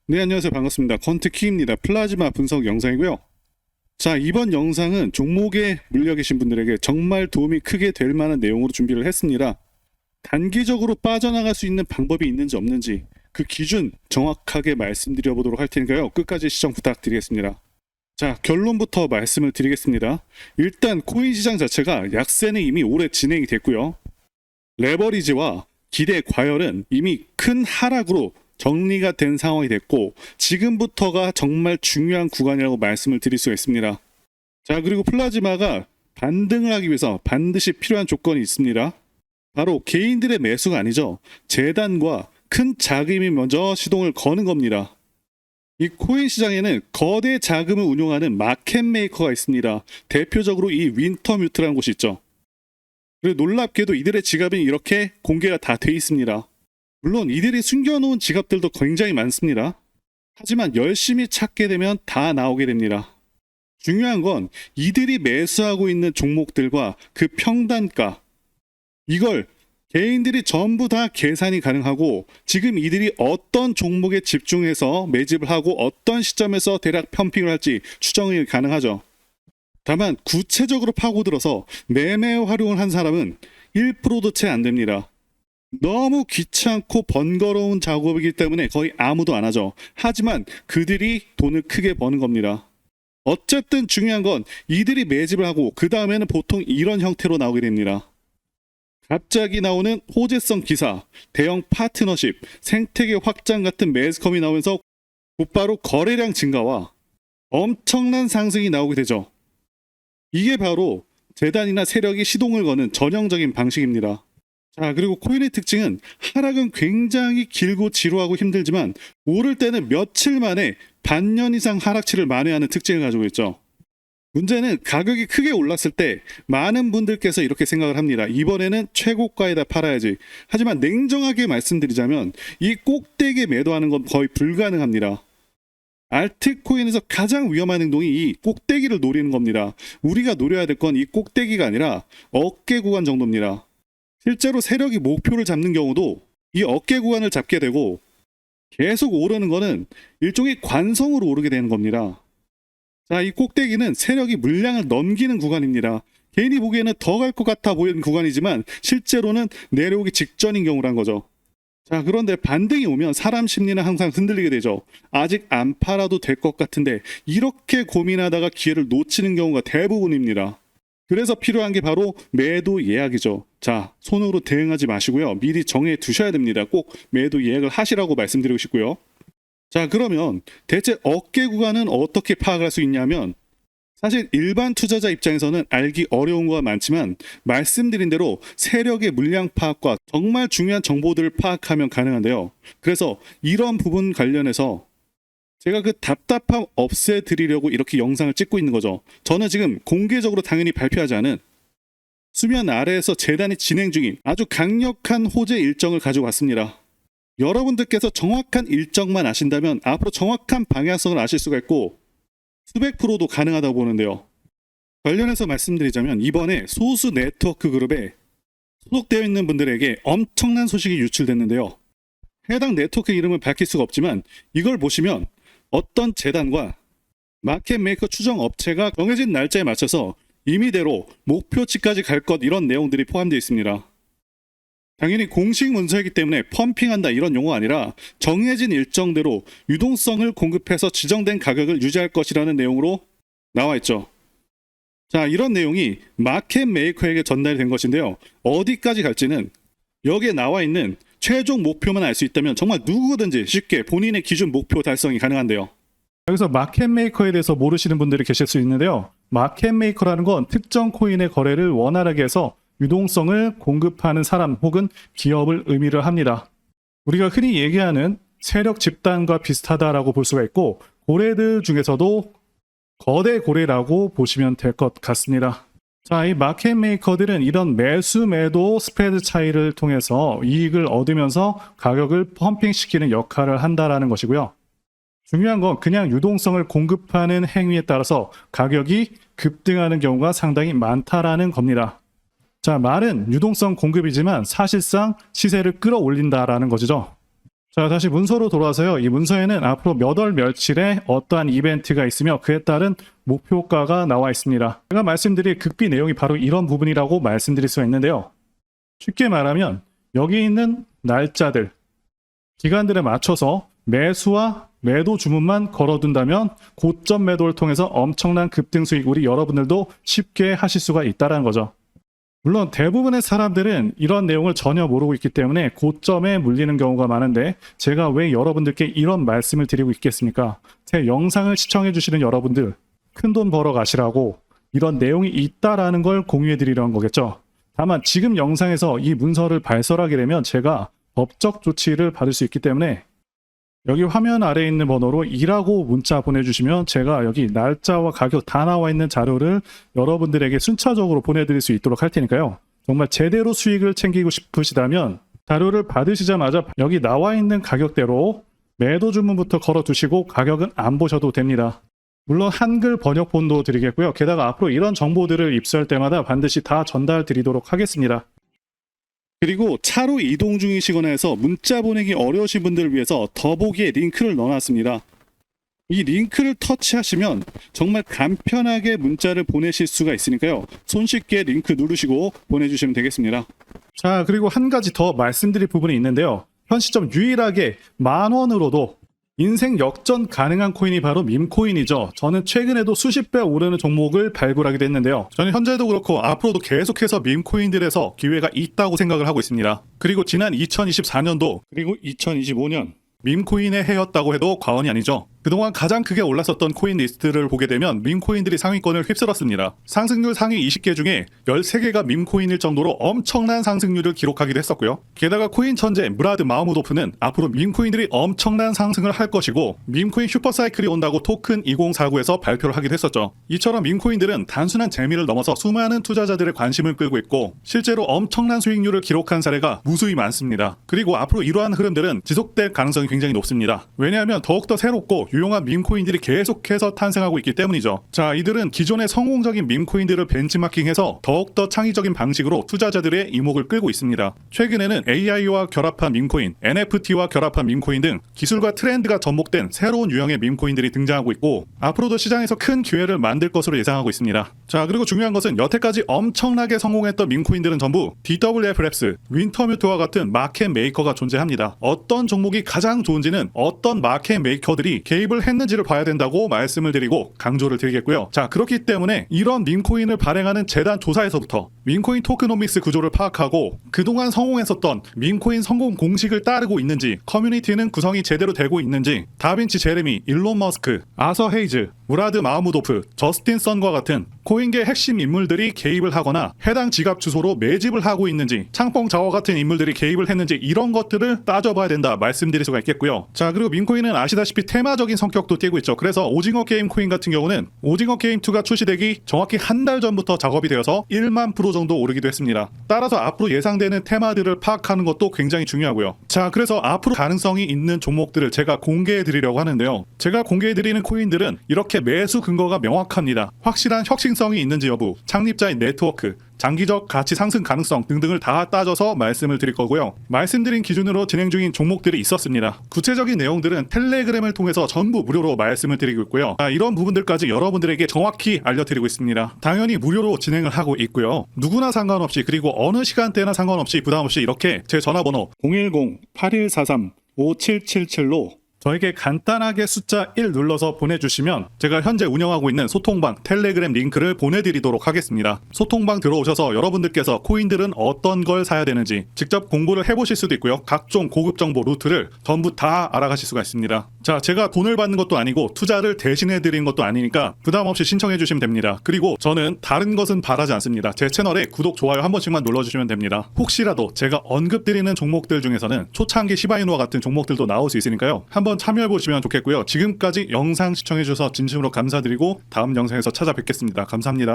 네, 안녕하세요. 반갑습니다. 퀀트키입니다. 플라즈마 분석 영상이고요. 자, 이번 영상은 종목에 물려 계신 분들에게 정말 도움이 크게 될 만한 내용으로 준비를 했습니다. 단기적으로 빠져나갈 수 있는 방법이 있는지 없는지 그 기준 정확하게 말씀드려 보도록 할 테니까요. 끝까지 시청 부탁드리겠습니다. 자, 결론부터 말씀을 드리겠습니다. 일단 코인 시장 자체가 약세는 이미 오래 진행이 됐고요. 레버리지와 기대 과열은 이미 큰 하락으로 정리가 된 상황이 됐고, 지금부터가 정말 중요한 구간이라고 말씀을 드릴 수가 있습니다. 자, 그리고 플라즈마가 반등을 하기 위해서 반드시 필요한 조건이 있습니다. 바로 개인들의 매수가 아니죠. 재단과 큰 자금이 먼저 시동을 거는 겁니다. 이 코인 시장에는 거대 자금을 운용하는 마켓 메이커가 있습니다. 대표적으로 이 윈터뮤트라는 곳이 있죠. 그리고 놀랍게도 이들의 지갑은 이렇게 공개가 다 돼 있습니다. 물론 이들이 숨겨놓은 지갑들도 굉장히 많습니다. 하지만 열심히 찾게 되면 다 나오게 됩니다. 중요한 건 이들이 매수하고 있는 종목들과 그 평단가, 이걸 개인들이 전부 다 계산이 가능하고, 지금 이들이 어떤 종목에 집중해서 매집을 하고 어떤 시점에서 대략 펌핑을 할지 추정이 가능하죠. 다만 구체적으로 파고들어서 매매 활용을 한 사람은 1%도 채 안 됩니다. 너무 귀찮고 번거로운 작업이기 때문에 거의 아무도 안 하죠. 하지만 그들이 돈을 크게 버는 겁니다. 어쨌든 중요한 건 이들이 매집을 하고 그 다음에는 보통 이런 형태로 나오게 됩니다. 갑자기 나오는 호재성 기사, 대형 파트너십, 생태계 확장 같은 매스컴이 나오면서 곧바로 거래량 증가와 엄청난 상승이 나오게 되죠. 이게 바로 재단이나 세력이 시동을 거는 전형적인 방식입니다. 자, 그리고 코인의 특징은 하락은 굉장히 길고 지루하고 힘들지만 오를 때는 며칠 만에 반년 이상 하락치를 만회하는 특징을 가지고 있죠. 문제는 가격이 크게 올랐을 때 많은 분들께서 이렇게 생각을 합니다. 이번에는 최고가에다 팔아야지. 하지만 냉정하게 말씀드리자면 이 꼭대기에 매도하는 건 거의 불가능합니다. 알트코인에서 가장 위험한 행동이 이 꼭대기를 노리는 겁니다. 우리가 노려야 될 건 이 꼭대기가 아니라 어깨 구간 정도입니다. 실제로 세력이 목표를 잡는 경우도 이 어깨 구간을 잡게 되고, 계속 오르는 거는 일종의 관성으로 오르게 되는 겁니다. 자, 이 꼭대기는 세력이 물량을 넘기는 구간입니다. 개인이 보기에는 더 갈 것 같아 보이는 구간이지만 실제로는 내려오기 직전인 경우란 거죠. 자, 그런데 반등이 오면 사람 심리는 항상 흔들리게 되죠. 아직 안 팔아도 될 것 같은데, 이렇게 고민하다가 기회를 놓치는 경우가 대부분입니다. 그래서 필요한 게 바로 매도 예약이죠. 자, 손으로 대응하지 마시고요. 미리 정해 두셔야 됩니다. 꼭 매도 예약을 하시라고 말씀드리고 싶고요. 자, 그러면 대체 어깨 구간은 어떻게 파악할 수 있냐면, 사실 일반 투자자 입장에서는 알기 어려운 거가 많지만 말씀드린 대로 세력의 물량 파악과 정말 중요한 정보들을 파악하면 가능한데요. 그래서 이런 부분 관련해서 제가 그 답답함 없애드리려고 이렇게 영상을 찍고 있는 거죠. 저는 지금 공개적으로 당연히 발표하지 않은 수면 아래에서 재단이 진행 중인 아주 강력한 호재 일정을 가지고 왔습니다. 여러분들께서 정확한 일정만 아신다면 앞으로 정확한 방향성을 아실 수가 있고 수백 프로도 가능하다고 보는데요. 관련해서 말씀드리자면 이번에 소수 네트워크 그룹에 소속되어 있는 분들에게 엄청난 소식이 유출됐는데요. 해당 네트워크 이름은 밝힐 수가 없지만 이걸 보시면 어떤 재단과 마켓 메이커 추정 업체가 정해진 날짜에 맞춰서 임의대로 목표치까지 갈 것, 이런 내용들이 포함되어 있습니다. 당연히 공식 문서이기 때문에 펌핑한다 이런 용어가 아니라 정해진 일정대로 유동성을 공급해서 지정된 가격을 유지할 것이라는 내용으로 나와 있죠. 자, 이런 내용이 마켓 메이커에게 전달이 된 것인데요. 어디까지 갈지는 여기에 나와 있는 최종 목표만 알 수 있다면 정말 누구든지 쉽게 본인의 기준 목표 달성이 가능한데요. 여기서 마켓 메이커에 대해서 모르시는 분들이 계실 수 있는데요. 마켓 메이커라는 건 특정 코인의 거래를 원활하게 해서 유동성을 공급하는 사람 혹은 기업을 의미를 합니다. 우리가 흔히 얘기하는 세력 집단과 비슷하다라고 볼 수가 있고, 고래들 중에서도 거대 고래라고 보시면 될 것 같습니다. 자, 이 마켓 메이커들은 이런 매수 매도 스프레드 차이를 통해서 이익을 얻으면서 가격을 펌핑시키는 역할을 한다라는 것이고요. 중요한 건 그냥 유동성을 공급하는 행위에 따라서 가격이 급등하는 경우가 상당히 많다라는 겁니다. 자, 말은 유동성 공급이지만 사실상 시세를 끌어올린다라는 것이죠. 자, 다시 문서로 돌아와서요. 이 문서에는 앞으로 몇 월 며칠에 어떠한 이벤트가 있으며 그에 따른 목표가가 나와 있습니다. 제가 말씀드릴 극비 내용이 바로 이런 부분이라고 말씀드릴 수가 있는데요. 쉽게 말하면 여기 있는 날짜들, 기간들에 맞춰서 매수와 매도 주문만 걸어둔다면 고점 매도를 통해서 엄청난 급등 수익 우리 여러분들도 쉽게 하실 수가 있다는 거죠. 물론 대부분의 사람들은 이런 내용을 전혀 모르고 있기 때문에 고점에 물리는 경우가 많은데 제가 왜 여러분들께 이런 말씀을 드리고 있겠습니까? 제 영상을 시청해 주시는 여러분들 큰돈 벌어 가시라고 이런 내용이 있다라는 걸 공유해 드리려는 거겠죠. 다만 지금 영상에서 이 문서를 발설하게 되면 제가 법적 조치를 받을 수 있기 때문에 여기 화면 아래에 있는 번호로 2라고 문자 보내주시면 제가 여기 날짜와 가격 다 나와 있는 자료를 여러분들에게 순차적으로 보내드릴 수 있도록 할 테니까요. 정말 제대로 수익을 챙기고 싶으시다면 자료를 받으시자마자 여기 나와 있는 가격대로 매도 주문부터 걸어두시고 가격은 안 보셔도 됩니다. 물론 한글 번역본도 드리겠고요. 게다가 앞으로 이런 정보들을 입수할 때마다 반드시 다 전달 드리도록 하겠습니다. 그리고 차로 이동 중이시거나 해서 문자 보내기 어려우신 분들을 위해서 더보기에 링크를 넣어놨습니다. 이 링크를 터치하시면 정말 간편하게 문자를 보내실 수가 있으니까요. 손쉽게 링크 누르시고 보내주시면 되겠습니다. 자, 그리고 한 가지 더 말씀드릴 부분이 있는데요. 현 시점 유일하게 10,000원으로도 인생 역전 가능한 코인이 바로 밈코인이죠. 저는 최근에도 수십 배 오르는 종목을 발굴하기도 했는데요. 저는 현재도 그렇고 앞으로도 계속해서 밈코인들에서 기회가 있다고 생각을 하고 있습니다. 그리고 지난 2024년도 그리고 2025년 밈코인의 해였다고 해도 과언이 아니죠. 그동안 가장 크게 올랐었던 코인 리스트를 보게 되면 밈코인들이 상위권을 휩쓸었습니다. 상승률 상위 20개 중에 13개가 밈코인일 정도로 엄청난 상승률을 기록하기도 했었고요. 게다가 코인 천재 무라드 마흐무도프는 앞으로 밈코인들이 엄청난 상승을 할 것이고 밈코인 슈퍼사이클이 온다고 토큰 2049에서 발표를 하기도 했었죠. 이처럼 밈코인들은 단순한 재미를 넘어서 수많은 투자자들의 관심을 끌고 있고 실제로 엄청난 수익률을 기록한 사례가 무수히 많습니다. 그리고 앞으로 이러한 흐름들은 지속될 가능성이 굉장히 높습니다. 왜냐하면 더욱더 새롭고 유용한 밈코인들이 계속해서 탄생하고 있기 때문이죠. 자, 이들은 기존의 성공적인 밈코인들을 벤치마킹해서 더욱더 창의적인 방식으로 투자자들의 이목을 끌고 있습니다. 최근에는 AI와 결합한 밈코인, NFT와 결합한 밈코인 등 기술과 트렌드가 접목된 새로운 유형의 밈코인들이 등장하고 있고 앞으로도 시장에서 큰 기회를 만들 것으로 예상하고 있습니다. 자, 그리고 중요한 것은 여태까지 엄청나게 성공했던 밈코인들은 전부 DWF 랩스, 윈터뮤트와 같은 마켓 메이커가 존재합니다. 어떤 종목이 가장 좋은지는 어떤 마켓 메이커들이 개입을 했는지를 봐야 된다고 말씀을 드리고 강조를 드리겠고요. 자, 그렇기 때문에 이런 밈코인을 발행하는 재단 조사에서부터 밈코인 토크노믹스 구조를 파악하고 그동안 성공했었던 밈코인 성공 공식을 따르고 있는지, 커뮤니티는 구성이 제대로 되고 있는지, 다빈치 제레미, 일론 머스크, 아서 헤이즈, 무라드 마흐무도프, 저스틴 선과 같은 코인계 핵심 인물들이 개입을 하거나 해당 지갑 주소로 매집을 하고 있는지, 창펑 자워 같은 인물들이 개입을 했는지 이런 것들을 따져봐야 된다 말씀드릴 수가 있겠고요. 자, 그리고 밈코인은 아시다시피 테마적인 성격도 띠고 있죠. 그래서 오징어 게임 코인 같은 경우는 오징어 게임 2가 출시되기 정확히 한 달 전부터 작업이 되어서 1만 프로 정도 오르기도 했습니다. 따라서 앞으로 예상되는 테마들을 파악하는 것도 굉장히 중요하고요. 자, 그래서 앞으로 가능성이 있는 종목들을 제가 공개해 드리려고 하는데요. 제가 공개해 드리는 코인들은 이렇게 매수 근거가 명확합니다. 확실한 혁신성이 있는지 여부, 창립자의 네트워크, 장기적 가치 상승 가능성 등등을 다 따져서 말씀을 드릴 거고요. 말씀드린 기준으로 진행 중인 종목들이 있었습니다. 구체적인 내용들은 텔레그램을 통해서 전부 무료로 말씀을 드리고 있고요. 이런 부분들까지 여러분들에게 정확히 알려드리고 있습니다. 당연히 무료로 진행을 하고 있고요. 누구나 상관없이 그리고 어느 시간대나 상관없이 부담없이 이렇게 제 전화번호 010-8143-5777로 저에게 간단하게 숫자 1 눌러서 보내주시면 제가 현재 운영하고 있는 소통방 텔레그램 링크를 보내드리도록 하겠습니다. 소통방 들어오셔서 여러분들께서 코인들은 어떤 걸 사야 되는지 직접 공부를 해보실 수도 있고요. 각종 고급 정보 루트를 전부 다 알아가실 수가 있습니다. 자, 제가 돈을 받는 것도 아니고 투자를 대신해 드리는 것도 아니니까 부담 없이 신청해 주시면 됩니다. 그리고 저는 다른 것은 바라지 않습니다. 제 채널에 구독, 좋아요 한 번씩만 눌러주시면 됩니다. 혹시라도 제가 언급드리는 종목들 중에서는 초창기 시바이누와 같은 종목들도 나올 수 있으니까요. 한번 참여해 보시면 좋겠고요. 지금까지 영상 시청해 주셔서 진심으로 감사드리고 다음 영상에서 찾아뵙겠습니다. 감사합니다.